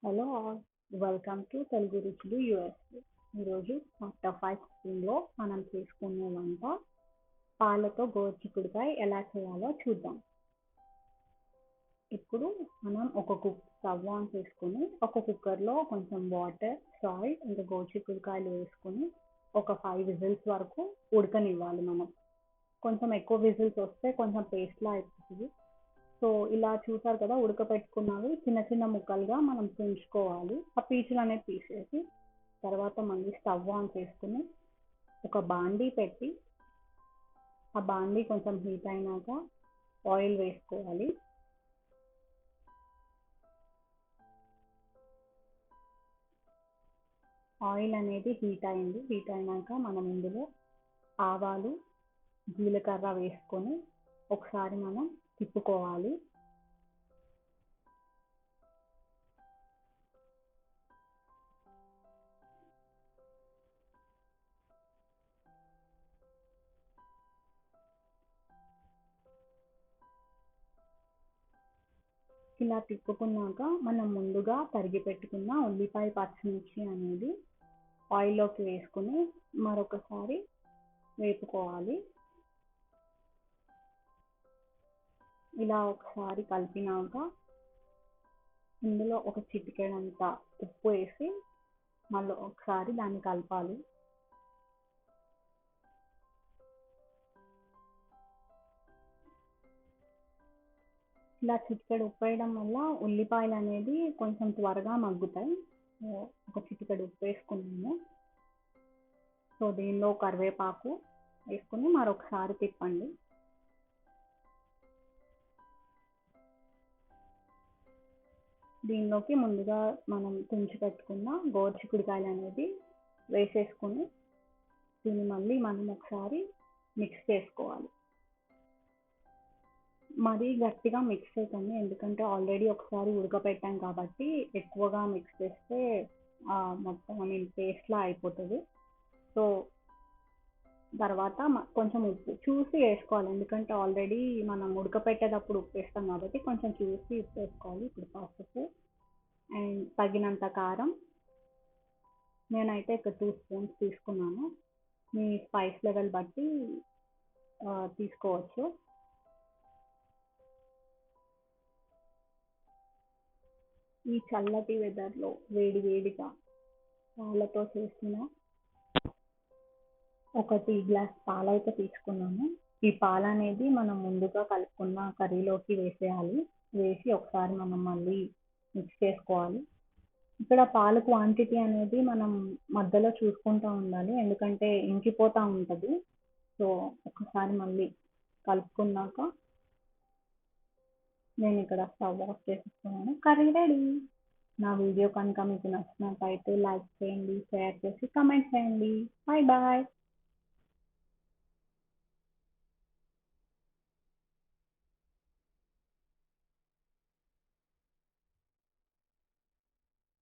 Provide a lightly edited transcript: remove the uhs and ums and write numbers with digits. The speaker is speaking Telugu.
Hello all welcome to Telugu రుచులు యూఎస్ఏ. ఈరోజు చాప్టర్ 5 కుకింగ్లో మనం చేసుకునే వంట పాలతో గోరుచిక్కుడుకాయ ఎలా చేయాలో చూద్దాం. ఇప్పుడు మనం ఒక స్టవ్ ఆన్ చేసుకుని ఒక కుక్కర్లో కొంచెం వాటర్, సాల్ట్ ఇంకా గోరుచిక్కుడుకాయలు వేసుకుని ఒక 5 విజిల్స్ వరకు ఉడకనివ్వాలి. మనం కొంచెం ఎక్కువ విజిల్స్ వస్తే కొంచెం పేస్ట్లా అయిపోతుంది. సో ఇలా చూసారు కదా, ఉడకపెట్టుకున్నవి చిన్న చిన్న ముక్కలుగా మనం తుంచుకోవాలి. ఆ పీచులు అనేది తీసేసి తర్వాత మళ్ళీ స్టవ్ ఆన్ చేసుకుని ఒక బాండీ పెట్టి ఆ బాండీ కొంచెం హీట్ అయినాక ఆయిల్ వేసుకోవాలి. ఆయిల్ అనేది హీట్ అయింది. హీట్ అయినాక మనం ఇందులో ఆవాలు, జీలకర్ర వేసుకొని ఒకసారి మనం తిప్పుకోవాలి. ఇలా తిప్పుకున్నాక మనం ముందుగా తరిగి పెట్టుకున్న ఉల్లిపాయ, పచ్చిమిర్చి అనేది ఆయిల్లోకి వేసుకుని మరొకసారి వేపుకోవాలి. ఇలా ఒకసారి కలిపినాక ఇందులో ఒక చిటికెడంత ఉప్పు వేసి మళ్ళీ ఒకసారి దాన్ని కలపాలి. ఇలా చిటికెడు ఉప్పు వేయడం వల్ల ఉల్లిపాయలు అనేది కొంచెం త్వరగా మగ్గుతాయి. ఒక చిటికెడు ఉప్పు వేసుకున్నాము. సో దీనిలో కరివేపాకు వేసుకుని మరొకసారి తిప్పండి. దీనిలోకి ముందుగా మనం తుంచి పెట్టుకున్న గోరుచిక్కుడుకాయలు అనేది వేసేసుకుని దీన్ని మళ్ళీ మనం ఒకసారి మిక్స్ చేసుకోవాలి. మరీ గట్టిగా మిక్స్ చేయకండి, ఎందుకంటే ఆల్రెడీ ఒకసారి ఉడకపెట్టాం కాబట్టి ఎక్కువగా మిక్స్ చేస్తే మొత్తం పేస్ట్లా అయిపోతుంది. సో తర్వాత కొంచెం ఉప్పు చూసి వేసుకోవాలి, ఎందుకంటే ఆల్రెడీ మనం ఉడకపెట్టేటప్పుడు ఉప్పు వేస్తాం కాబట్టి కొంచెం చూసి ఉప్పు వేసుకోవాలి. ఇప్పుడు పసుపు అండ్ తగినంత కారం. నేనైతే ఇక్కడ 2 స్పూన్స్ తీసుకున్నాను. మీ స్పైస్ లెవెల్ బట్టి తీసుకోవచ్చు. ఈ చల్లటి వెదర్లో వేడి వేడిగా పాలతో చేసిన ఒక టీ గ్లాస్ పాలైతే తీసుకున్నాము. ఈ పాలు అనేది మనం ముందుగా కలుపుకున్న కర్రీలోకి వేసేయాలి. వేసి ఒకసారి మనం మళ్ళీ మిక్స్ చేసుకోవాలి. ఇక్కడ పాలు క్వాంటిటీ అనేది మనం మధ్యలో చూసుకుంటూ ఉండాలి, ఎందుకంటే ఇంకిపోతూ ఉంటుంది. సో ఒకసారి మళ్ళీ కలుపుకున్నాక నేను ఇక్కడ స్టవ్ ఆఫ్ చేసేస్తున్నాను. Curry ready. నా వీడియో కనుక మీకు నచ్చినట్టయితే లైక్ చేయండి, షేర్ చేసి కమెంట్ చేయండి. Bye bye.